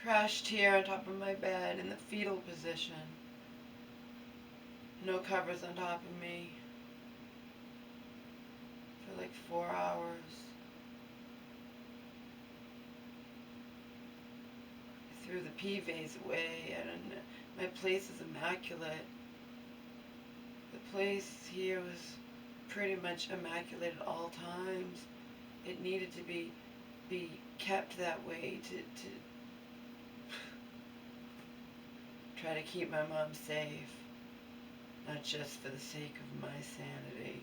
crashed here on top of my bed in the fetal position. No covers on top of me for like 4 hours. I threw the PVs away, and my place is immaculate. The place here was pretty much immaculate at all times. It needed to be kept that way to try to keep my mom safe, not just for the sake of my sanity.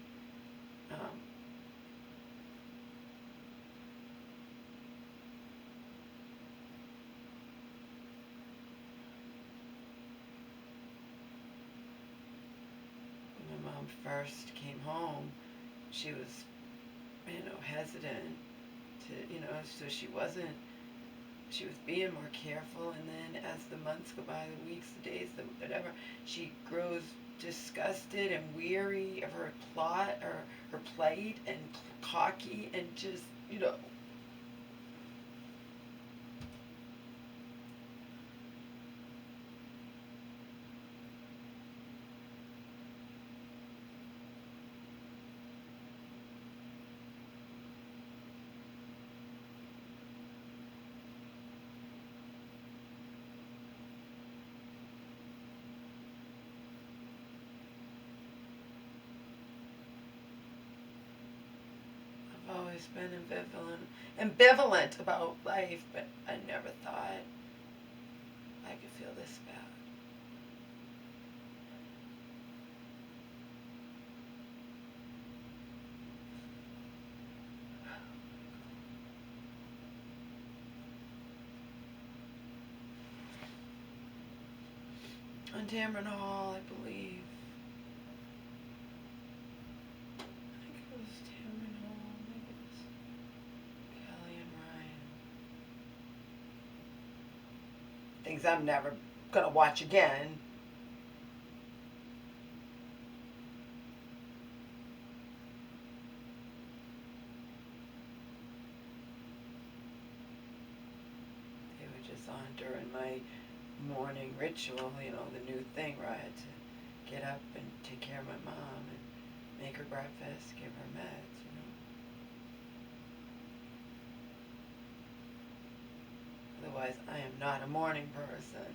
When my mom first came home, she was, hesitant to, so she was being more careful, and then as the months go by, the weeks, the days, the whatever, she grows disgusted and weary of her plot or her plight, and cocky, and just, I've always been ambivalent about life, but I never thought I could feel this bad. On Maternal, I believe. I think it was Maternal, maybe it was Kelly and Ryan. Things I'm never gonna watch again. They were just on during my morning ritual, the new thing where I had to get up and take care of my mom and make her breakfast, give her meds, Otherwise, I am not a morning person.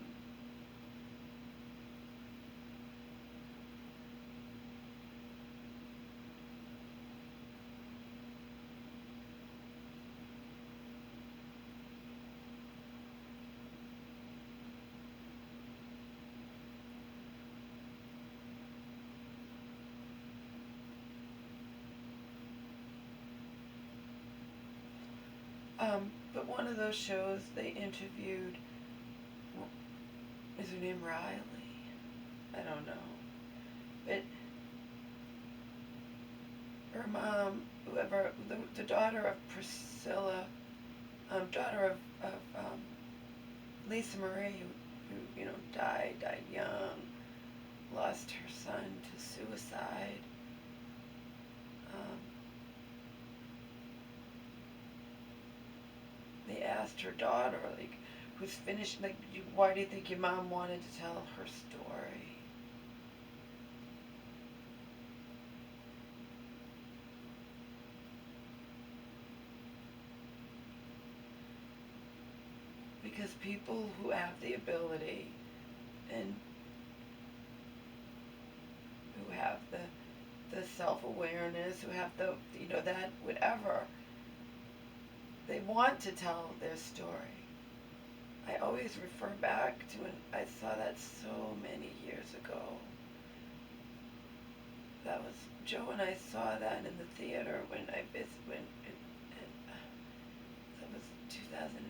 But one of those shows, they interviewed, is her name Riley? I don't know. But her mom, whoever, the daughter of Priscilla, daughter of Lisa Marie, who died young, lost her son to suicide. They asked her daughter, like, who's finished, like, why do you think your mom wanted to tell her story? Because people who have the ability and who have the self-awareness, who have the, that whatever, they want to tell their story. I always refer back to when I saw that so many years ago. That was, Joe and I saw that in the theater when I visited, that was 2008.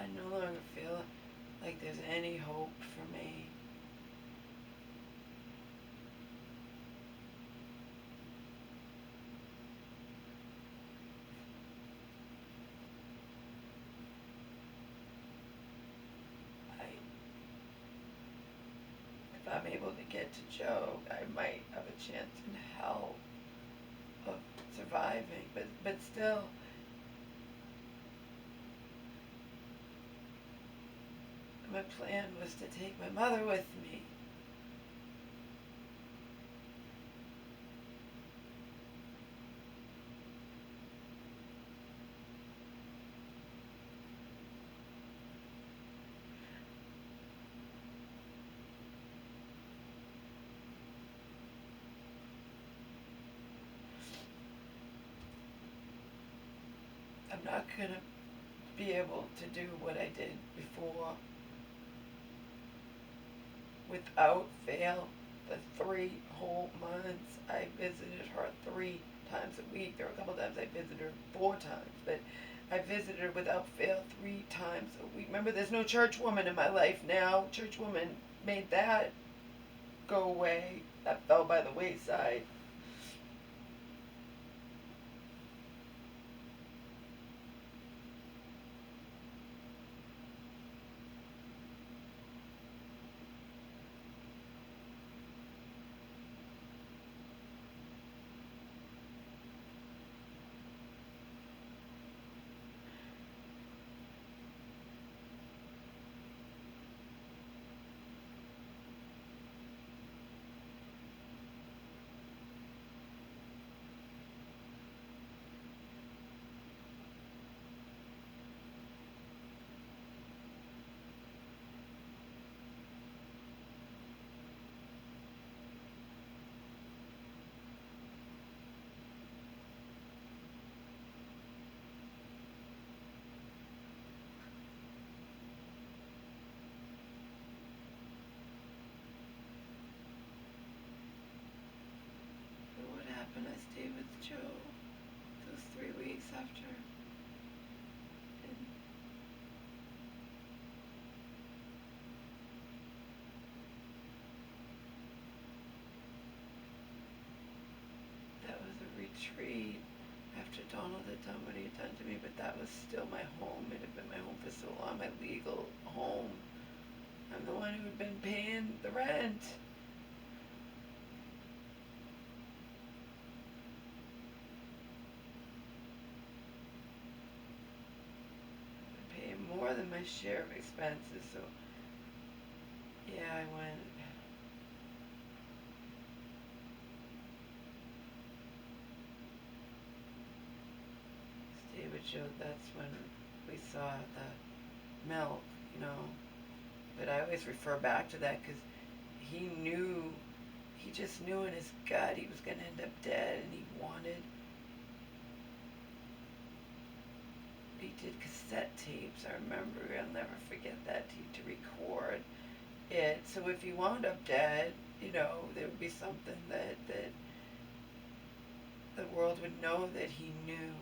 I no longer feel like there's any hope for me. I, if I'm able to get to Joe, I might have a chance in hell of surviving, but still, my plan was to take my mother with me. I'm not gonna be able to do what I did before without fail. The 3 whole months I visited her 3 times a week. There were a couple times I visited her 4 times, but I visited her without fail 3 times a week. Remember, there's no church woman in my life now. Church woman made that go away. That fell by the wayside. But what happened? I stayed with Joe those 3 weeks after. And that was a retreat after Donald had done what he had done to me, but that was still my home. It had been my home for so long, my legal home. I'm the one who had been paying the rent. Paying more than my share of expenses, so yeah, I went. Stay with Joe, that's when we saw the milk, you know. But I always refer back to that because he knew, he just knew in his gut he was going to end up dead, and he did cassette tapes, I remember, I'll never forget that, to record it. So if he wound up dead, you know, there would be something that the world would know that he knew.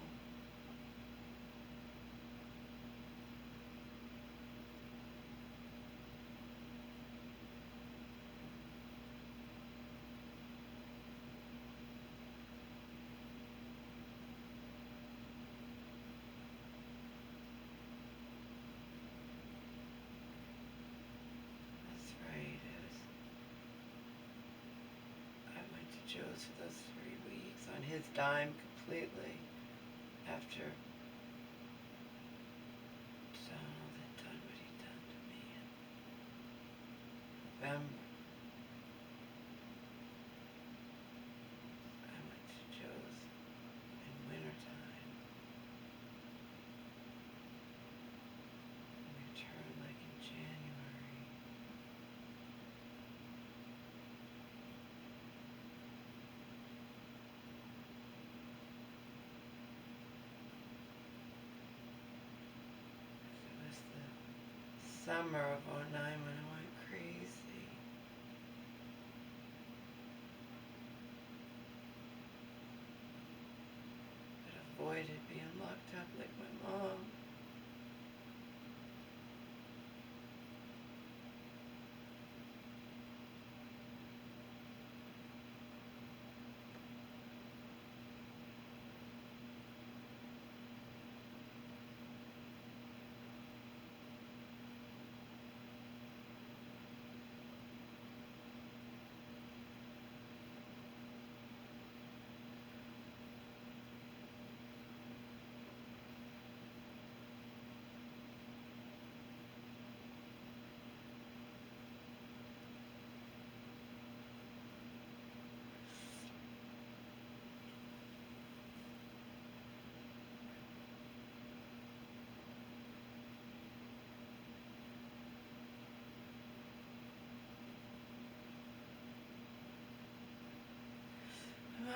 That's right. I went to Joe's for those 3 weeks on his dime completely after Donald had done what he'd done to me in November. I went to Joe's in wintertime and returned like in January. It was the summer of '09 when I went crazy. But avoided being locked up like my mom.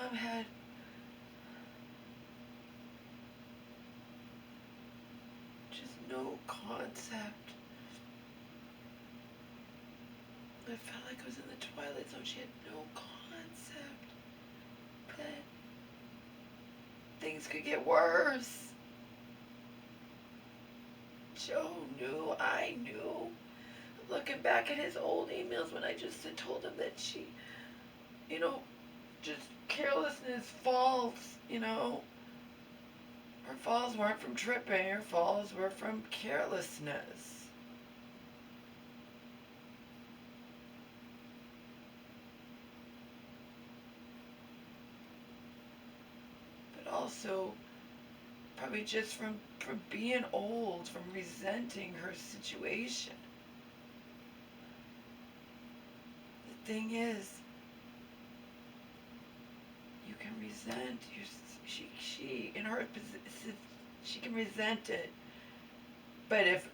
mom had just no concept. I felt like I was in the Twilight Zone. She had no concept that things could get worse. Joe knew, I knew. Looking back at his old emails when I just had told him that she, just carelessness, falls, her falls weren't from tripping, her falls were from carelessness. But also, probably just from being old, from resenting her situation. The thing is, you can resent she in her position, she can resent it, but if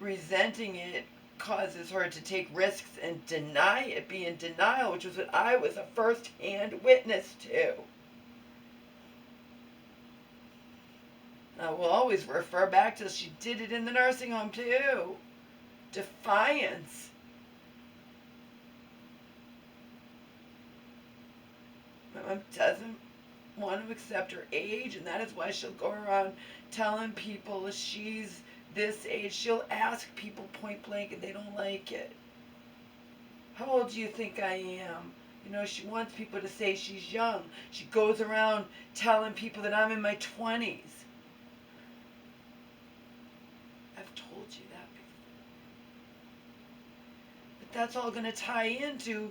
resenting it causes her to take risks and deny it, be in denial, which was what I was a first-hand witness to. I will always refer back to she did it in the nursing home too. Defiance. My mom doesn't want to accept her age, and that is why she'll go around telling people she's this age. She'll ask people point blank and they don't like it. How old do you think I am? She wants people to say she's young. She goes around telling people that I'm in my 20s. I've told you that before. But that's all going to tie into,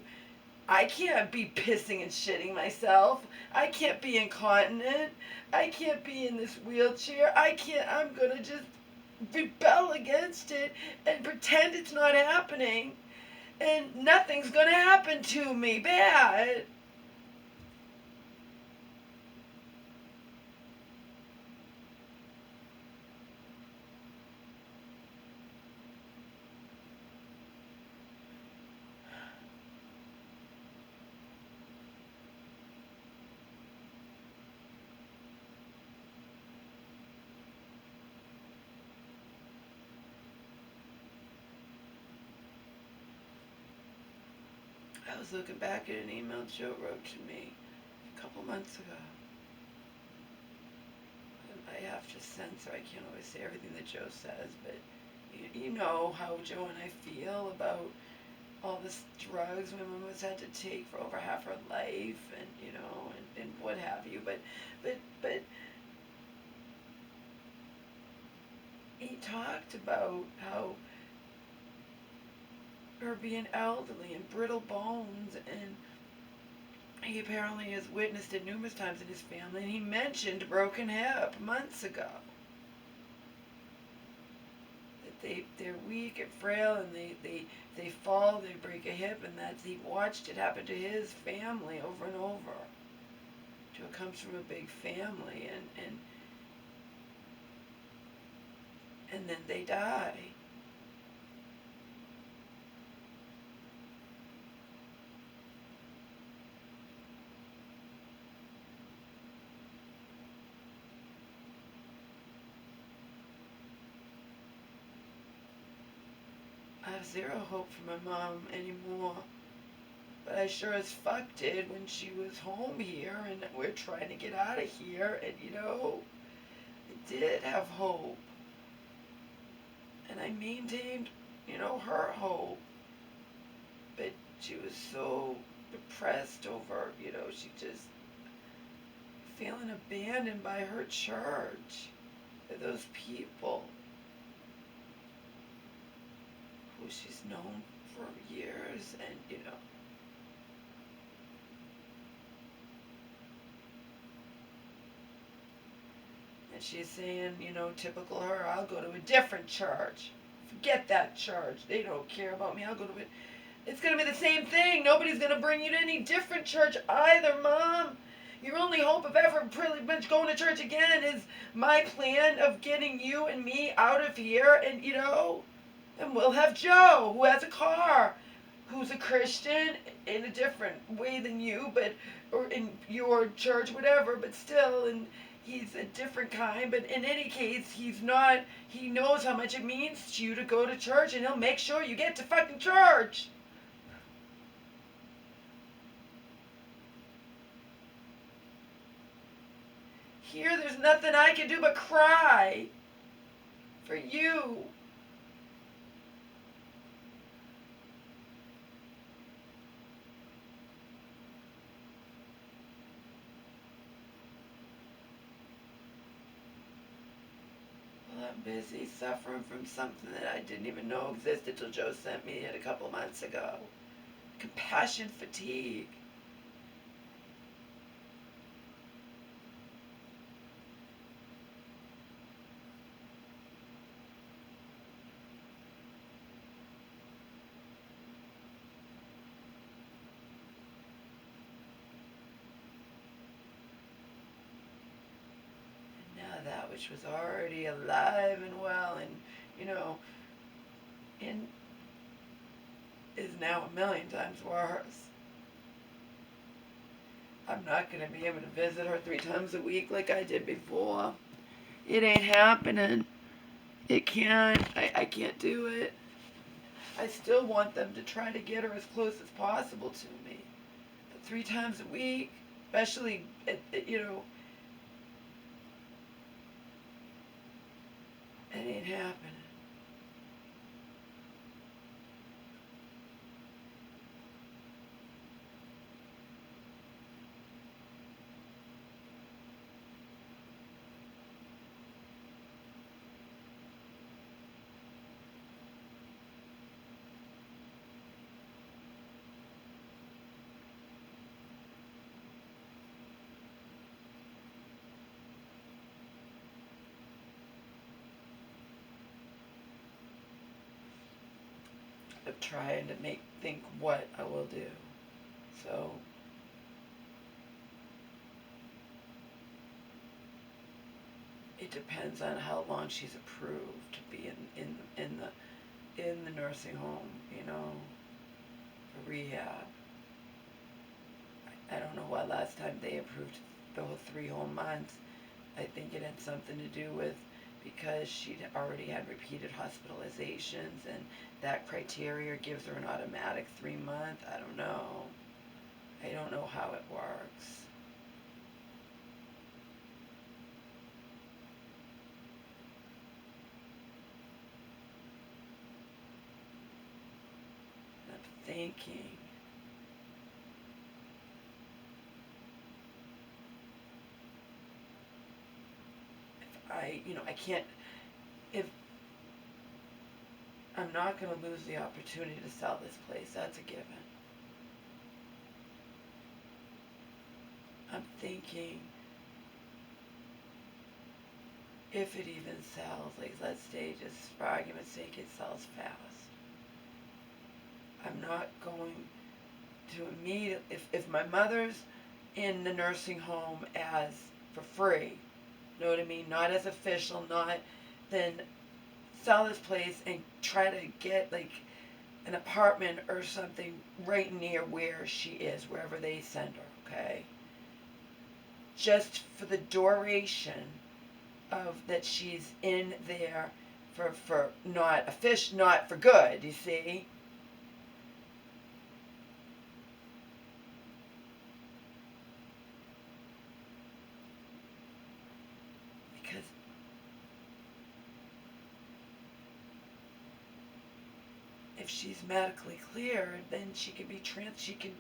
I can't be pissing and shitting myself. I can't be incontinent. I can't be in this wheelchair. I'm going to just rebel against it and pretend it's not happening. And nothing's going to happen to me bad. I was looking back at an email Joe wrote to me a couple months ago. I have to censor. I can't always say everything that Joe says, but you know how Joe and I feel about all this drugs my mom has had to take for over half her life, and and what have you. But he talked about how her being elderly and brittle bones, and he apparently has witnessed it numerous times in his family, and he mentioned broken hip months ago. That they're weak and frail, and they fall, they break a hip, and he watched it happen to his family over and over. Joe comes from a big family, and then they die. I have zero hope for my mom anymore. But I sure as fuck did when she was home here and we're trying to get out of here, and I did have hope. And I maintained, her hope. But she was so depressed over, she just feeling abandoned by her church, by those people who she's known for years, and and she's saying, typical her, I'll go to a different church. Forget that church. They don't care about me. I'll go to it. It's going to be the same thing. Nobody's going to bring you to any different church either, Mom. Your only hope of ever pretty much going to church again is my plan of getting you and me out of here, and and we'll have Joe, who has a car, who's a Christian in a different way than you, but or in your church, whatever, but still, and he's a different kind. But in any case, he's not. He knows how much it means to you to go to church, and he'll make sure you get to fucking church. Here, there's nothing I can do but cry for you. Well, I'm busy suffering from something that I didn't even know existed till Joe sent me it a couple months ago. Compassion fatigue. That which was already alive and well and, you know, and is now a million times worse. I'm not going to be able to visit her 3 times a week like I did before. It ain't happening. It can't. I can't do it. I still want them to try to get her as close as possible to me. But 3 times a week, especially, you know, it ain't happening. Of trying to think what I will do. So it depends on how long she's approved to be in the nursing home, you know, for rehab. I don't know what last time they approved the whole 3 whole months. I think it had something to do with because she'd already had repeated hospitalizations and that criteria gives her an automatic 3-month. I don't know. I don't know how it works. And I'm thinking, I can't, if I'm not going to lose the opportunity to sell this place, that's a given. I'm thinking, if it even sells, like let's say just for argument's sake it sells fast. I'm not going to immediately, if my mother's in the nursing home as for free, you know what I mean, not as official, not, then sell this place and try to get like an apartment or something right near where she is, wherever they send her, okay? Just for the duration of that she's in there for not official, not for good, you see? Because if she's medically cleared, then she can be she can,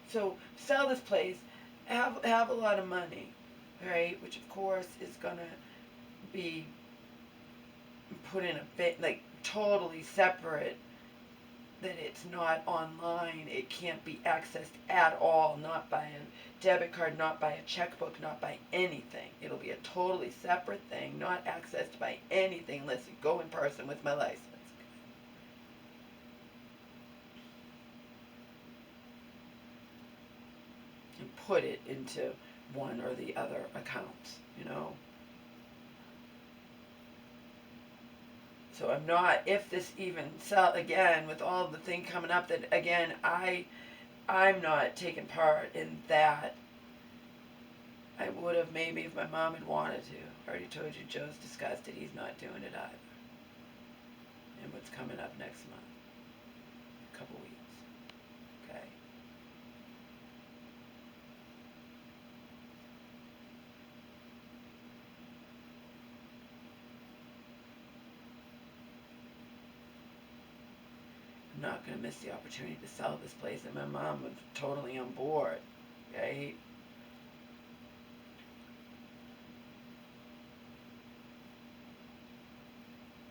so sell this place, have a lot of money, right? Which of course is gonna be put in a bit like totally separate, that it's not online, it can't be accessed at all, not by a debit card, not by a checkbook, not by anything. It'll be a totally separate thing, not accessed by anything unless you go in person with my license. And put it into one or the other accounts, So I'm not, if this even sell again with all the thing coming up, that again I'm not taking part in that. I would have maybe if my mom had wanted to. I already told you Joe's discussed it. He's not doing it either. And what's coming up next month? A couple weeks. Okay. I'm not going to miss the opportunity to sell this place, and my mom was totally on board, right?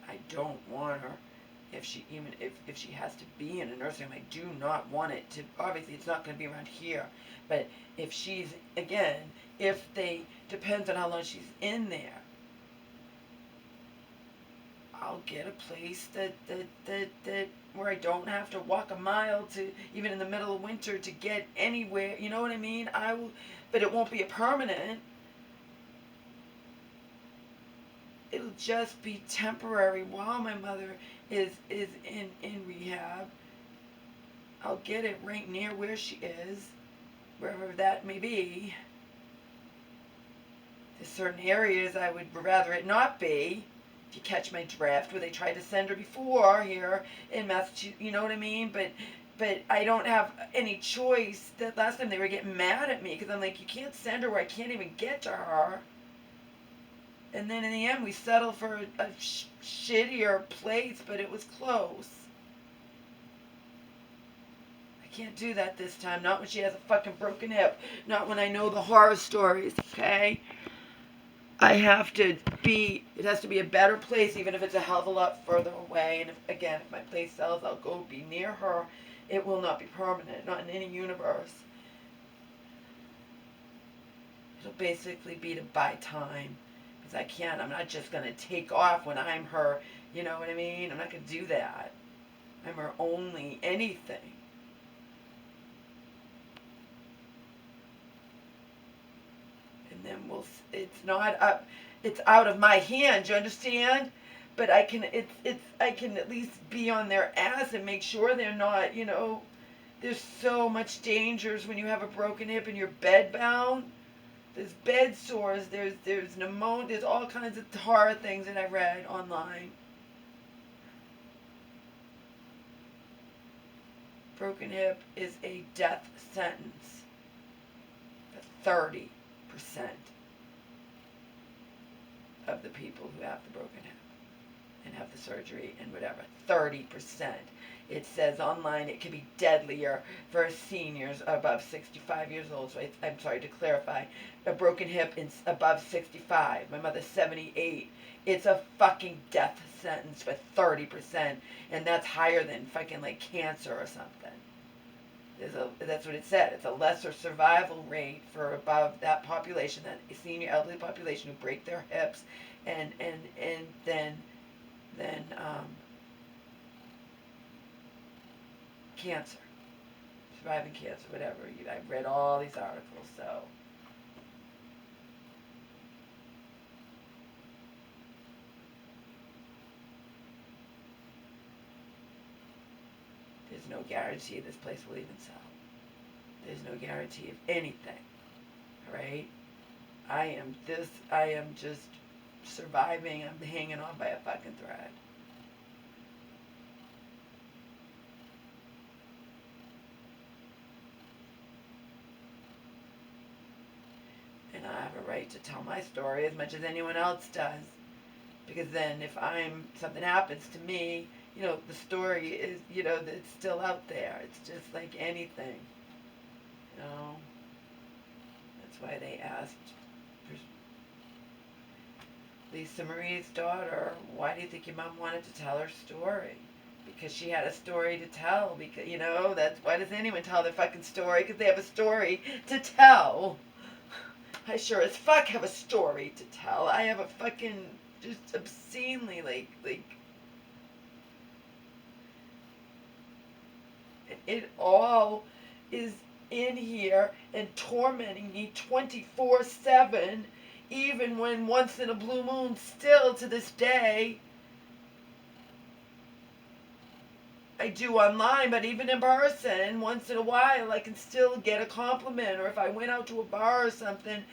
I don't want her, if she even if she has to be in a nursing home, I do not want it to, obviously it's not going to be around here, but if she's, again, if they, depends on how long she's in there, I'll get a place that where I don't have to walk a mile to, even in the middle of winter, to get anywhere. You know what I mean? I will, but it won't be a permanent. It'll just be temporary while my mother is in rehab. I'll get it right near where she is, wherever that may be. There's certain areas I would rather it not be. If you catch my drift, where they tried to send her before here in Massachusetts, you know what I mean? But I don't have any choice. That last time they were getting mad at me because I'm like, you can't send her where I can't even get to her. And then in the end, we settled for a shittier place, but it was close. I can't do that this time. Not when she has a fucking broken hip. Not when I know the horror stories, okay? I have to be, it has to be a better place, even if it's a hell of a lot further away. And if, again, if my place sells, I'll go be near her. It will not be permanent, not in any universe. It'll basically be to buy time. Because I can't, I'm not just going to take off when I'm her, you know what I mean? I'm not going to do that. I'm her only anything. And then it's not up, it's out of my hands, you understand? But I can, I can at least be on their ass and make sure they're not, you know, there's so much dangers when you have a broken hip and you're bedbound. There's bed sores, there's pneumonia, there's all kinds of horror things that I read online. Broken hip is a death sentence for 30% of the people who have the broken hip and have the surgery and whatever. 30%. It says online it can be deadlier for seniors above 65 years old. So I'm sorry to clarify. A broken hip is above 65. My mother's 78. It's a fucking death sentence for 30%. And that's higher than fucking like cancer or something. That's what it said. It's a lesser survival rate for above that population, that senior elderly population who break their hips, and then cancer, surviving cancer, whatever. I've read all these articles, so. There's no guarantee this place will even sell. There's no guarantee of anything, right? I am just surviving. I'm hanging on by a fucking thread. And I have a right to tell my story as much as anyone else does. Because then if something happens to me, you know, the story is, you know, it's still out there. It's just like anything. You know? That's why they asked Lisa Marie's daughter, why do you think your mom wanted to tell her story? Because she had a story to tell. Because, you know, that's why does anyone tell their fucking story? Because they have a story to tell. I sure as fuck have a story to tell. I have a fucking, just obscenely, like, it all is in here and tormenting me 24/7, even when once in a blue moon, still to this day, I do online, but even in person, once in a while, I can still get a compliment. Or if I went out to a bar or something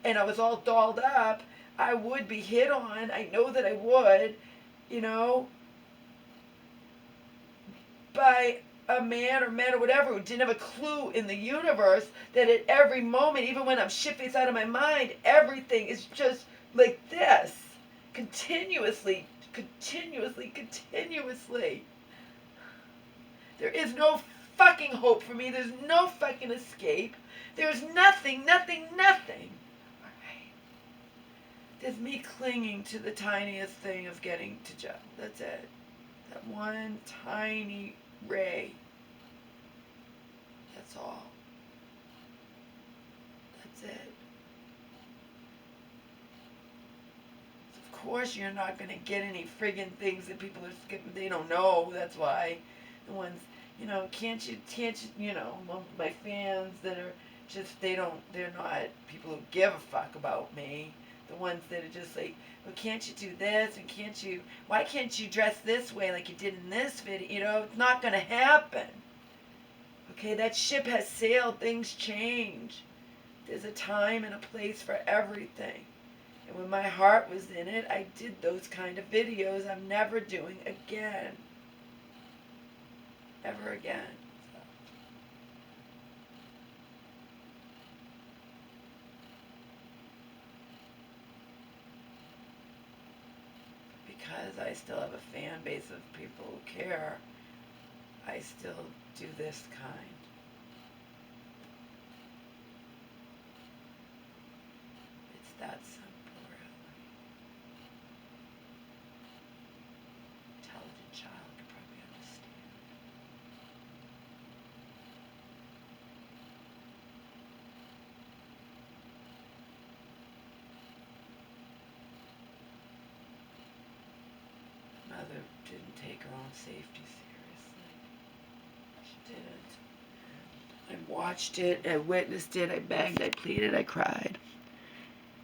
and I was all dolled up, I would be hit on. I know that I would, you know, by a man or men or whatever who didn't have a clue in the universe that at every moment, even when I'm shit-faced out of my mind, everything is just like this. Continuously, continuously, continuously. There is no fucking hope for me. There's no fucking escape. There's nothing, nothing, nothing. Alright. There's me clinging to the tiniest thing of getting to jail. That's it. That one tiny ray. That's all. That's it. Of course you're not going to get any friggin' things that people are skipping. They don't know. That's why. The ones, can't you, my fans that are just, they're not people who give a fuck about me. The ones that are just like, well, can't you do this? And why can't you dress this way like you did in this video? It's not going to happen. Okay, that ship has sailed. Things change. There's a time and a place for everything. And when my heart was in it, I did those kind of videos I'm never doing again. Ever again. Because I still have a fan base of people who care, I still do this kind. It's that simple, really. Intelligent child could probably understand. Mother didn't take her own safety seriously. She didn't. I watched it, I witnessed it, I begged, I pleaded, I cried.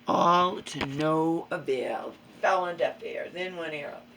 All to no avail. Fell on deaf ears, in one ear, out the